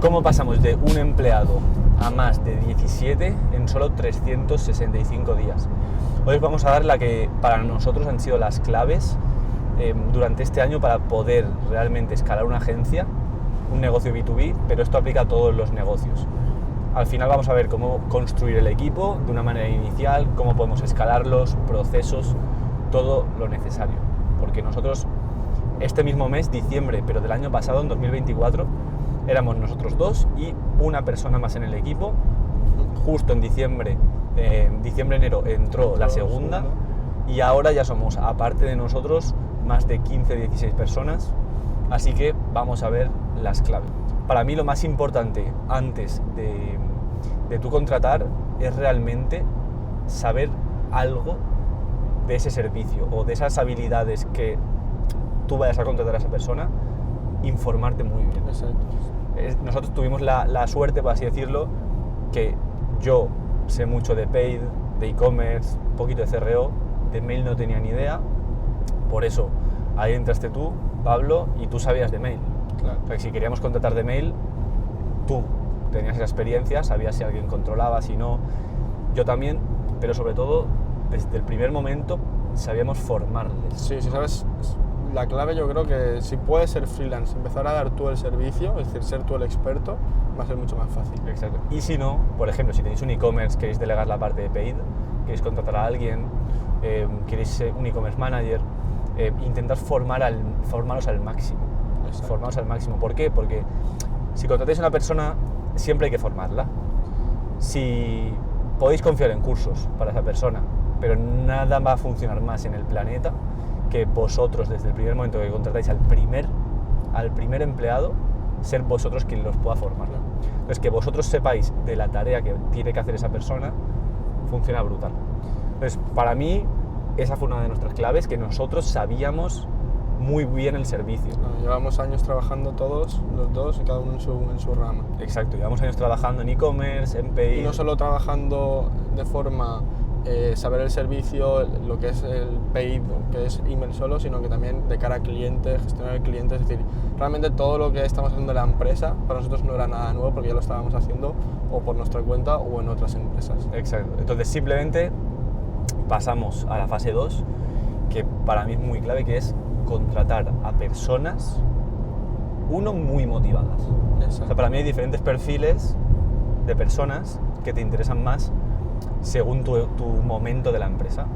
¿Cómo pasamos de un empleado a más de 17 en solo 365 días? Hoy os vamos a dar la que para nosotros han sido las claves durante este año para poder realmente escalar una agencia, un negocio B2B, pero esto aplica a todos los negocios. Al final vamos a ver cómo construir el equipo de una manera inicial, cómo podemos escalarlos, procesos, todo lo necesario. Porque nosotros este mismo mes, diciembre, pero del año pasado, en 2024, éramos nosotros dos y una persona más en el equipo. Justo en diciembre, enero entró la segunda y ahora ya somos, aparte de nosotros, más de 15-16 personas. Así que vamos a ver las claves. Para mí lo más importante antes de tú contratar es realmente saber algo de ese servicio o de esas habilidades que tú vayas a contratar a esa persona, informarte muy bien. Exacto. Nosotros tuvimos la suerte, por así decirlo, que yo sé mucho de paid, de e-commerce, un poquito de CRO, de mail no tenía ni idea, por eso ahí entraste tú, Pablo, y tú sabías de mail. Claro. O sea, que si queríamos contratar de mail, tú tenías esa experiencia, sabías si alguien controlaba, si no, yo también, pero sobre todo, desde el primer momento, sabíamos formarles. Sí, sabes, la clave yo creo que si puedes ser freelance, empezar a dar tú el servicio, es decir, ser tú el experto, va a ser mucho más fácil. Exacto. Y si no, por ejemplo, si tenéis un e-commerce, queréis delegar la parte de paid, queréis contratar a alguien, queréis ser un e-commerce manager, intentar formaros al máximo. Exacto. Formaros al máximo. ¿Por qué? Porque si contratáis a una persona, siempre hay que formarla. Si podéis confiar en cursos para esa persona, pero nada va a funcionar más en el planeta que vosotros, desde el primer momento que contratáis al primer empleado, ser vosotros quien los pueda formar. Entonces, que vosotros sepáis de la tarea que tiene que hacer esa persona, funciona brutal. Entonces, para mí, esa fue una de nuestras claves, que nosotros sabíamos muy bien el servicio. Llevamos años trabajando todos, los dos, y cada uno en su rama. Exacto, llevamos años trabajando en e-commerce, en paid. Y no solo trabajando de forma saber el servicio, lo que es el paid, que es email solo, sino que también de cara a clientes, gestionar el cliente, es decir, realmente todo lo que estamos haciendo en la empresa para nosotros no era nada nuevo porque ya lo estábamos haciendo o por nuestra cuenta o en otras empresas. Exacto, entonces simplemente pasamos a la fase 2, que para mí es muy clave, que es contratar a personas, muy motivadas. Exacto. O sea, para mí hay diferentes perfiles de personas que te interesan más según tu momento de la empresa.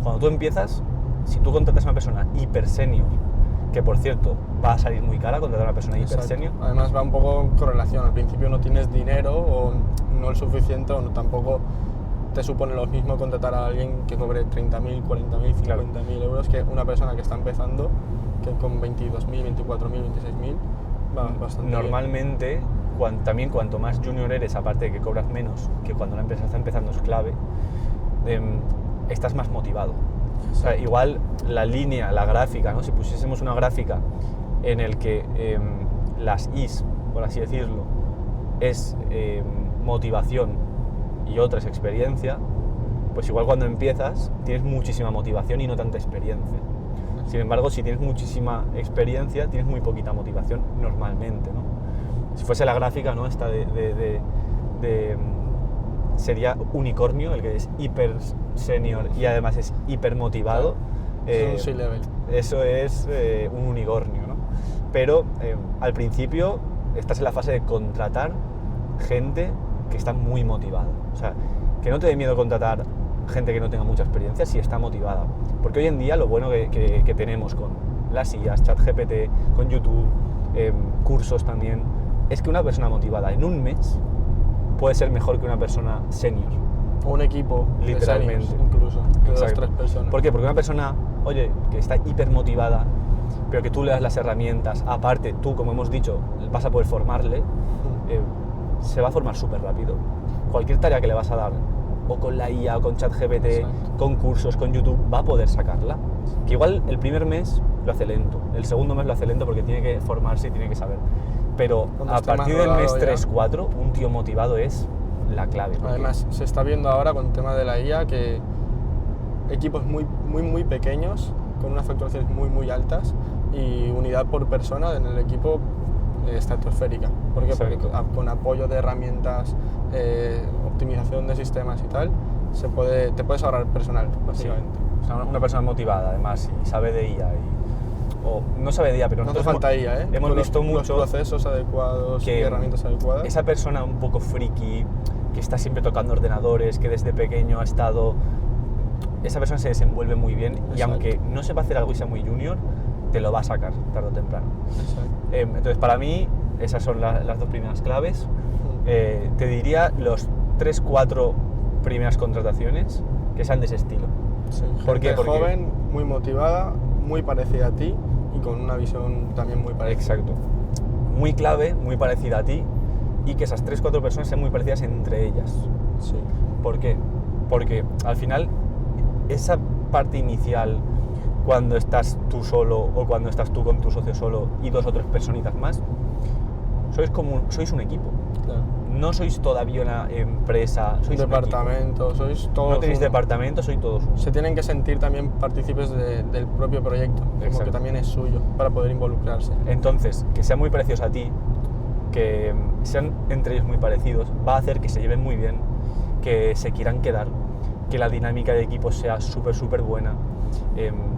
Cuando tú empiezas, si tú contratas a una persona hiper senior, que por cierto va a salir muy cara contratar a una persona hiper senior. Además va un poco en correlación, al principio no tienes dinero o no el suficiente o no, tampoco te supone lo mismo contratar a alguien que cobre 30.000, 40.000, 50.000 euros que una persona que está empezando, que con 22.000, 24.000, 26.000 va bastante Normalmente, bien. Cuanto más junior eres, aparte de que cobras menos que cuando la empresa está empezando, es clave, estás más motivado. O sea, igual la línea, la gráfica, ¿no? Si pusiésemos una gráfica en el que las Is, por así decirlo, es motivación y otra es experiencia, pues igual cuando empiezas tienes muchísima motivación y no tanta experiencia. Sin embargo, si tienes muchísima experiencia, tienes muy poquita motivación normalmente, ¿no? Si fuese la gráfica, ¿no? Esta sería unicornio, el que es hiper senior y además es hiper motivado. Es un C-level. Eso es un unicornio, ¿no? Pero al principio estás en la fase de contratar gente que está muy motivada. O sea, que no te dé miedo contratar gente que no tenga mucha experiencia si está motivada. Porque hoy en día lo bueno que tenemos con las IAs, ChatGPT, con YouTube, cursos también, es que una persona motivada en un mes puede ser mejor que una persona senior. O un equipo, literalmente, de seniors, incluso, de 2 o 3 personas. ¿Por qué? Porque una persona, oye, que está hiper motivada, pero que tú le das las herramientas, aparte tú, como hemos dicho, vas a poder formarle, se va a formar súper rápido. Cualquier tarea que le vas a dar, o con la IA, o con ChatGPT, Exacto. con cursos, con YouTube, va a poder sacarla. Que igual el primer mes lo hace lento, el segundo mes lo hace lento porque tiene que formarse y tiene que saber. Pero Cuando a esté partir más del mes rodado 3-4, un tío motivado es la clave. Además, se está viendo ahora con el tema de la IA que equipos muy pequeños, con unas facturaciones muy altas y unidad por persona en el equipo estratosférica. ¿Por qué? Exacto. Porque con apoyo de herramientas, optimización de sistemas y tal, te puedes ahorrar personal, básicamente. Sí. O sea, una persona motivada, además, y sabe de IA, o no sabe de IA, pero No hace nosotros falta IA, hemos visto los mucho procesos adecuados y que herramientas adecuadas. esa persona un poco friki, que está siempre tocando ordenadores, que desde pequeño ha estado... Esa persona se desenvuelve muy bien. Exacto. Y aunque no sepa hacer algo y sea muy junior, te lo va a sacar tarde o temprano. Exacto. Entonces, para mí, esas son las dos primeras claves. Te diría los 3-4 primeras contrataciones que sean de ese estilo. Sí, ¿Por qué? gente Porque... joven, muy motivada, muy parecida a ti y con una visión también muy parecida. Exacto. Muy clave, muy parecida a ti, y que esas 3-4 personas sean muy parecidas entre ellas. Sí. ¿Por qué? Porque al final esa parte inicial, cuando estás tú solo o cuando estás tú con tu socio solo y 2 o 3 personitas más, sois un equipo. Claro. No sois todavía una empresa, sois un Departamento, sois todos. No tenéis uno. departamento, sois todos uno. Se tienen que sentir también partícipes del propio proyecto, como Exacto. que también es suyo, para poder involucrarse. Entonces, que sean muy parecidos a ti, que sean entre ellos muy parecidos, va a hacer que se lleven muy bien, que se quieran quedar, que la dinámica de equipo sea súper buena.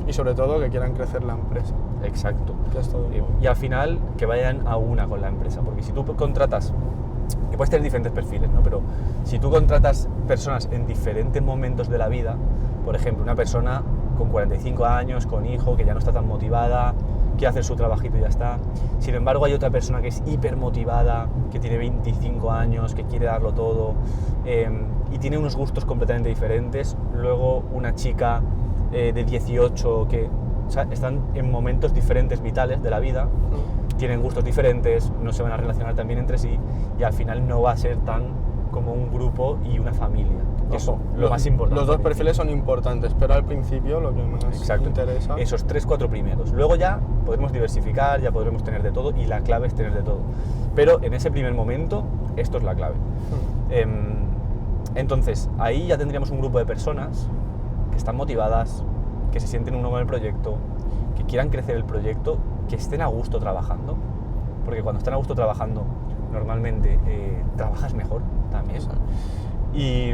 Y sobre todo que quieran crecer la empresa, Exacto. que es todo. Y al final que vayan a una con la empresa, porque si tú contratas, que puedes tener diferentes perfiles, ¿no? Pero si tú contratas personas en diferentes momentos de la vida, por ejemplo, una persona con 45 años, con hijo, que ya no está tan motivada, quiere hacer su trabajito y ya está. Sin embargo, hay otra persona que es hiper motivada, que tiene 25 años, que quiere darlo todo, y tiene unos gustos completamente diferentes. Luego una chica de 18 que, o sea, están en momentos diferentes vitales de la vida, tienen gustos diferentes, no se van a relacionar tan bien entre sí, y al final no va a ser tan como un grupo y una familia, que es lo más importante. Los dos perfiles son importantes, pero al principio lo que más Exacto. interesa... Esos 3-4 primeros. Luego ya podremos diversificar, ya podremos tener de todo, y la clave es tener de todo. Pero en ese primer momento, esto es la clave. Entonces, ahí ya tendríamos un grupo de personas que están motivadas, que se sienten uno con el proyecto, que quieran crecer el proyecto, que estén a gusto trabajando, porque cuando están a gusto trabajando, normalmente trabajas mejor también. Exacto. Y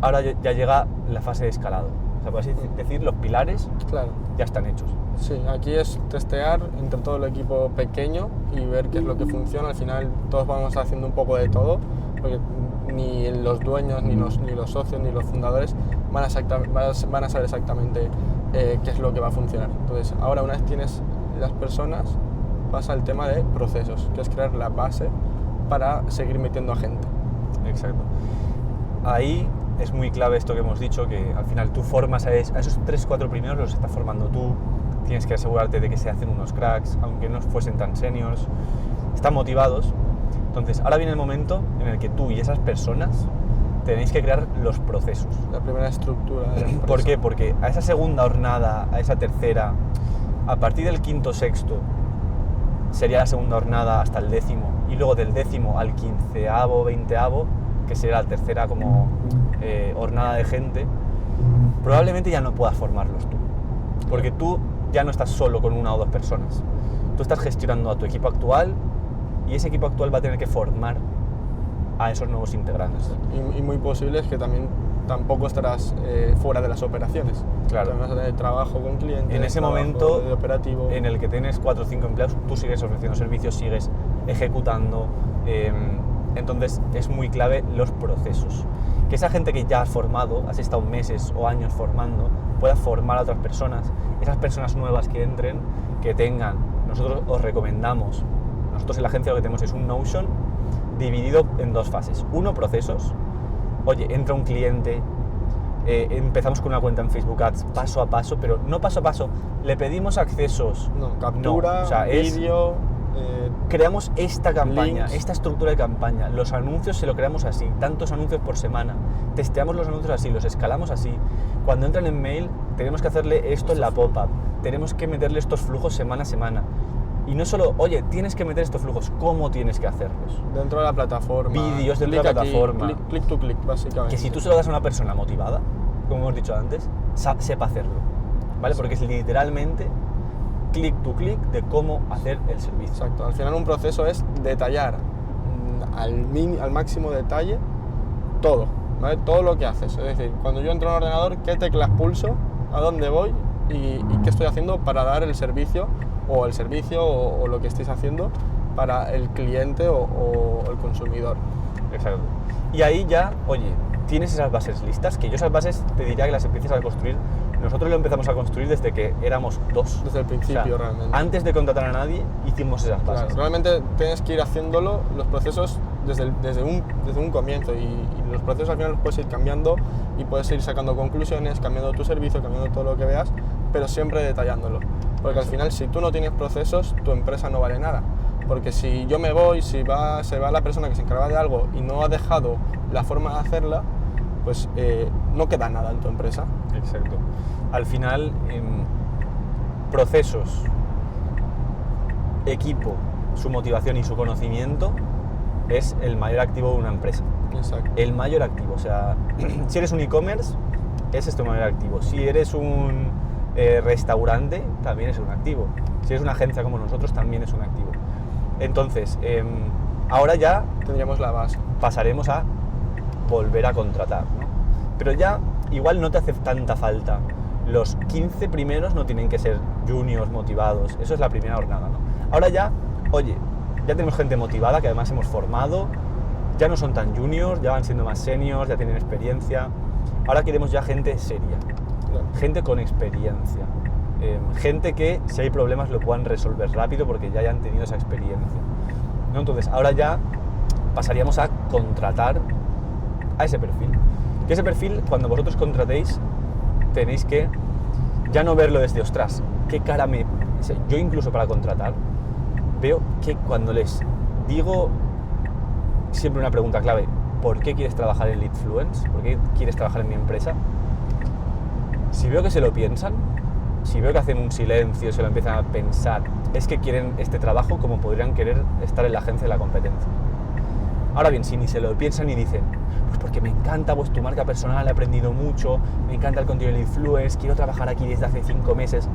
ahora ya llega la fase de escalado. O sea, por así decir, los pilares Claro. ya están hechos. Sí, aquí es testear entre todo el equipo pequeño y ver qué es lo que funciona. Al final todos vamos haciendo un poco de todo, porque ni los dueños, ni los socios, ni los fundadores van a saber exactamente qué es lo que va a funcionar. Entonces, ahora una vez tienes las personas, pasa el tema de procesos, que es crear la base para seguir metiendo a gente. Exacto. Ahí es muy clave esto que hemos dicho, que al final tú formas a esos 3-4 primeros, los estás formando tú, tienes que asegurarte de que se hacen unos cracks, aunque no fuesen tan seniors, están motivados. Entonces, ahora viene el momento en el que tú y esas personas tenéis que crear los procesos. La primera estructura de la empresa. ¿Por qué? Porque a esa segunda jornada, a esa tercera, a partir del 5º, 6º, sería la segunda jornada hasta el 10º, y luego del 10º al 15º, 20º, que será la tercera como jornada de gente, probablemente ya no puedas formarlos tú, porque tú ya no estás solo con 1 o 2 personas, tú estás gestionando a tu equipo actual, y ese equipo actual va a tener que formar a esos nuevos integrantes. Y muy posible es que tampoco estarás fuera de las operaciones. Claro. También vas a tener trabajo con clientes. En ese trabajo momento de operativo. en el que tienes 4 o 5 empleados, tú sigues ofreciendo servicios, sigues ejecutando. Entonces es muy clave los procesos. Que esa gente que ya has formado, has estado meses o años formando, pueda formar a otras personas. Esas personas nuevas que entren, que tengan, nosotros os recomendamos, nosotros en la agencia lo que tenemos es un Notion dividido en 2 fases. 1, procesos. Oye, entra un cliente, empezamos con una cuenta en Facebook Ads paso a paso, pero no paso a paso, le pedimos accesos. No, captura, no, o sea, vídeo... creamos esta campaña, links. esta estructura de campaña, los anuncios se lo creamos así, tantos anuncios por semana, testeamos los anuncios así, los escalamos así. Cuando entran en mail, tenemos que hacerle esto en la pop-up, tenemos que meterle estos flujos semana a semana. Y no solo, oye, tienes que meter estos flujos, ¿cómo tienes que hacerlos? Dentro de la plataforma. Vídeos dentro de la plataforma. Click to click, básicamente. Que si tú se lo das a una persona motivada, como hemos dicho antes, sepa hacerlo, ¿vale? Sí. Porque es literalmente clic to clic de cómo hacer el servicio. Exacto, al final un proceso es detallar al máximo detalle todo, ¿vale? Todo lo que haces, es decir, cuando yo entro en un ordenador, qué teclas pulso, a dónde voy y qué estoy haciendo para dar el servicio o lo que estéis haciendo para el cliente o el consumidor. Exacto. Y ahí ya, oye, tienes esas bases listas, que yo esas bases te diría que las empiezas a construir. Nosotros lo empezamos a construir desde que éramos 2. Desde el principio, realmente. Antes de contratar a nadie, hicimos esas bases. Claro, realmente tienes que ir haciéndolo, los procesos, desde un comienzo, y los procesos al final los puedes ir cambiando y puedes ir sacando conclusiones, cambiando tu servicio, cambiando todo lo que veas, pero siempre detallándolo. Porque al final, si tú no tienes procesos, tu empresa no vale nada. Porque si yo me voy, se va la persona que se encargaba de algo y no ha dejado la forma de hacerla, pues no queda nada en tu empresa. Exacto. Al final, procesos, equipo, su motivación y su conocimiento es el mayor activo de una empresa. Exacto. El mayor activo. O sea, si eres un e-commerce, ese es tu mayor activo. Si eres un restaurante, también es un activo. Si eres una agencia como nosotros, también es un activo. Entonces, ahora ya tendríamos la base. Pasaremos a volver a contratar, ¿no? Pero ya igual no te hace tanta falta. Los 15 primeros no tienen que ser juniors motivados, eso es la primera jornada, ¿no? Ahora ya, oye, ya tenemos gente motivada que además hemos formado, ya no son tan juniors, ya van siendo más seniors, ya tienen experiencia. Ahora queremos ya gente seria, gente con experiencia, gente que si hay problemas lo puedan resolver rápido porque ya hayan tenido esa experiencia, ¿no? Entonces ahora ya pasaríamos a contratar a ese perfil. Que ese perfil, cuando vosotros contratéis, tenéis que ya no verlo desde, ostras, qué cara me... Yo incluso para contratar veo que cuando les digo siempre una pregunta clave, ¿por qué quieres trabajar en Leadfluence? ¿Por qué quieres trabajar en mi empresa? Si veo que se lo piensan, si veo que hacen un silencio, se lo empiezan a pensar, es que quieren este trabajo como podrían querer estar en la agencia de la competencia. Ahora bien, si ni se lo piensan y dicen, pues porque me encanta pues, tu marca personal, he aprendido mucho, me encanta el contenido de Leadfluence, quiero trabajar aquí desde hace 5 meses,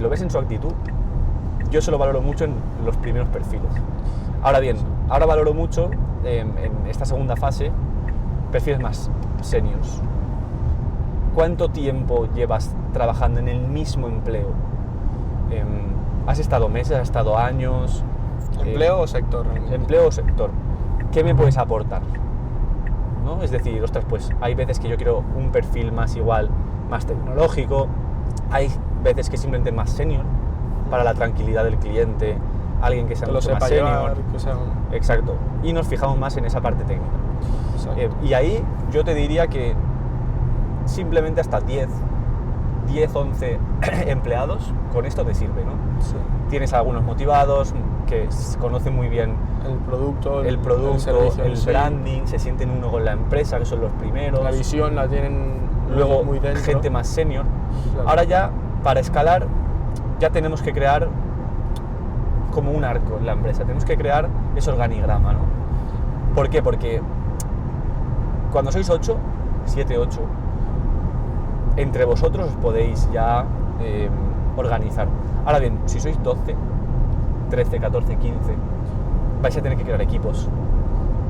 lo ves en su actitud. Yo se lo valoro mucho en los primeros perfiles. Ahora bien, ahora valoro mucho en esta segunda fase perfiles más seniors. ¿Cuánto tiempo llevas trabajando en el mismo empleo? ¿Has estado meses, has estado años? ¿Empleo o sector? Empleo o sector. ¿Qué me puedes aportar? ¿No? Es decir, ostras, pues hay veces que yo quiero un perfil más igual, más tecnológico, hay veces que simplemente más senior, para la tranquilidad del cliente, alguien que sea mucho más senior. Exacto. Y nos fijamos más en esa parte técnica. Y ahí yo te diría que simplemente hasta 10, 11 empleados, con esto te sirve, ¿no? Sí. Tienes algunos motivados, que conocen muy bien el producto, el servicio, el branding, se sienten uno con la empresa, que son los primeros. La visión la tienen luego muy dentro. Gente más senior. Claro. Ahora ya, para escalar, ya tenemos que crear como un arco en la empresa, tenemos que crear ese organigrama, ¿no? ¿Por qué? Porque cuando sois 8, 7, 8, entre vosotros os podéis ya organizar. Ahora bien, si sois 12, 13, 14, 15, vais a tener que crear equipos,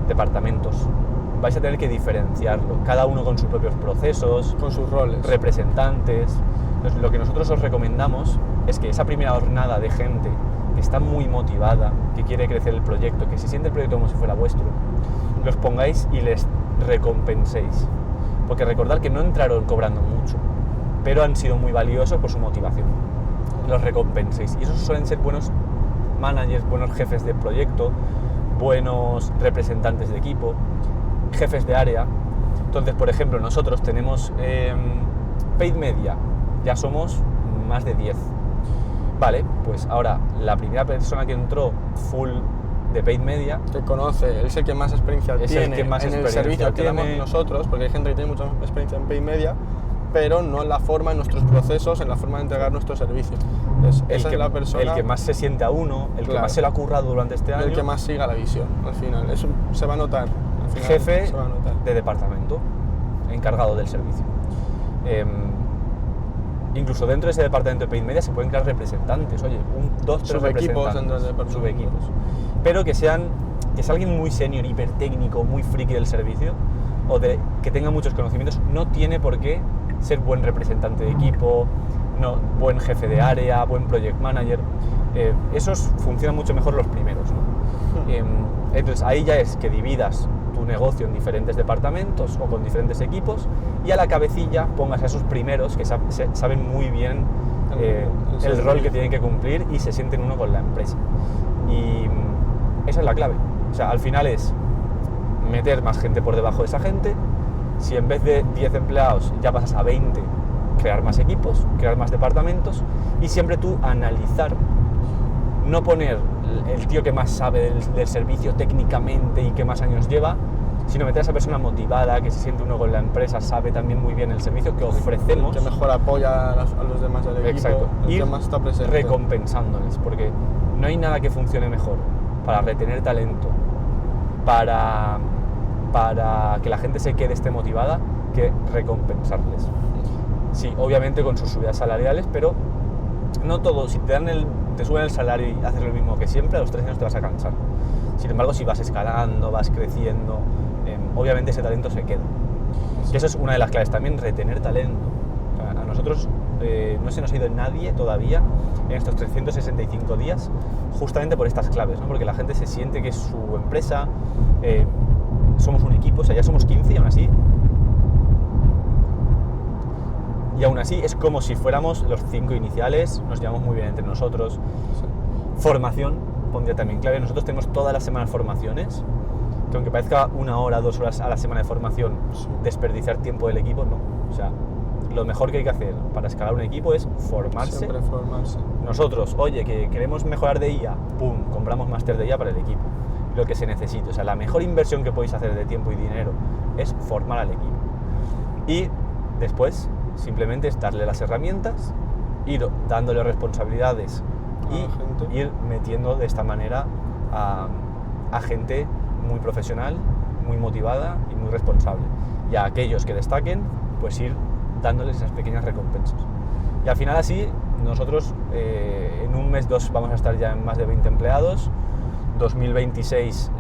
departamentos, vais a tener que diferenciarlo, cada uno con sus propios procesos, con sus roles, representantes. Entonces, lo que nosotros os recomendamos es que esa primera jornada de gente que está muy motivada, que quiere crecer el proyecto, que se siente el proyecto como si fuera vuestro, los pongáis y les recompenséis. Porque recordad que no entraron cobrando mucho, pero han sido muy valiosos por su motivación. Los recompenséis. Y esos suelen ser buenos managers, buenos jefes de proyecto, buenos representantes de equipo, jefes de área. Entonces, por ejemplo, nosotros tenemos Paid Media, ya somos más de 10. Vale, pues ahora la primera persona que entró full de Paid Media, que conoce, es el que más experiencia tiene en el servicio que damos nosotros, porque hay gente que tiene mucha experiencia en Paid Media, pero no en la forma, en nuestros procesos, en la forma de entregar nuestro servicio. Entonces, esa es la persona, el que más se siente a uno, el que más se lo ha currado durante este año, el que más siga la visión, al final. Eso se va a notar. Al final, jefe se va a notar. de departamento, encargado del servicio. incluso dentro de ese departamento de paid media se pueden crear representantes, oye, 2, 3 Subequipos dentro del representantes, departamento. subequipos, pero que sea alguien muy senior, hipertécnico, muy friki del servicio, o que tenga muchos conocimientos. No tiene por qué ser buen representante de equipo, no, buen jefe de área, buen project manager. Esos funcionan mucho mejor los primeros, ¿no? Entonces ahí ya es que dividas tu negocio en diferentes departamentos o con diferentes equipos, y a la cabecilla pongas a esos primeros que saben muy bien el rol que tienen que cumplir y se sienten uno con la empresa. Y esa es la clave. O sea, al final es meter más gente por debajo de esa gente. Si en vez de 10 empleados ya pasas a 20, crear más equipos, crear más departamentos, y siempre tú analizar, no poner el tío que más sabe del servicio técnicamente y que más años lleva, sino meter a esa persona motivada, que se siente uno con la empresa, sabe también muy bien el servicio que ofrecemos. Que mejor apoya a los demás del equipo. Exacto. El Y que más está presente. recompensándoles, porque no hay nada que funcione mejor para retener talento, para que la gente esté motivada, que recompensarles. Sí, obviamente con sus subidas salariales, pero no todo. Si te suben el salario y haces lo mismo que siempre, a los 3 años te vas a cansar. Sin embargo, si vas escalando, vas creciendo, obviamente ese talento se queda. Y eso es una de las claves también, retener talento. O sea, a nosotros no se nos ha ido nadie todavía en estos 365 días, justamente por estas claves, ¿no? Porque la gente se siente que es su empresa, somos un equipo, o sea, ya somos 15 y aún así es como si fuéramos los 5 iniciales, nos llevamos muy bien entre nosotros. Sí. Formación, pondría también clave. Nosotros tenemos todas las semanas formaciones, que aunque parezca 1 hora, 2 horas a la semana de formación, desperdiciar tiempo del equipo, no. O sea, lo mejor que hay que hacer para escalar un equipo es formarse. Siempre formarse. Nosotros, oye, que queremos mejorar de IA, pum, compramos máster de IA para el equipo. Lo que se necesite. O sea, la mejor inversión que podéis hacer de tiempo y dinero es formar al equipo. Y después, simplemente es darle las herramientas, ir dándole responsabilidades y ir metiendo de esta manera a gente muy profesional, muy motivada y muy responsable. Y a aquellos que destaquen, pues ir dándoles esas pequeñas recompensas. Y al final así, nosotros en un mes, 2 vamos a estar ya en más de 20 empleados. 2026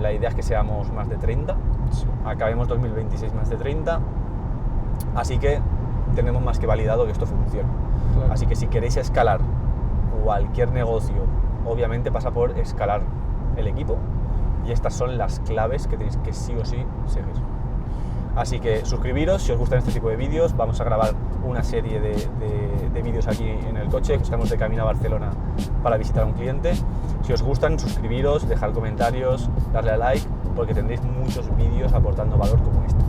la idea es que seamos más de 30. Sí. Acabemos 2026 más de 30. Así que tenemos más que validado que esto funciona. Claro. Así que si queréis escalar cualquier negocio, obviamente pasa por escalar el equipo, y estas son las claves que tenéis que sí o sí seguir. Así que suscribiros si os gustan este tipo de vídeos. Vamos a grabar una serie de vídeos aquí en el coche, que estamos de camino a Barcelona para visitar a un cliente. Si os gustan, suscribiros, dejar comentarios, darle a like, porque tendréis muchos vídeos aportando valor como este.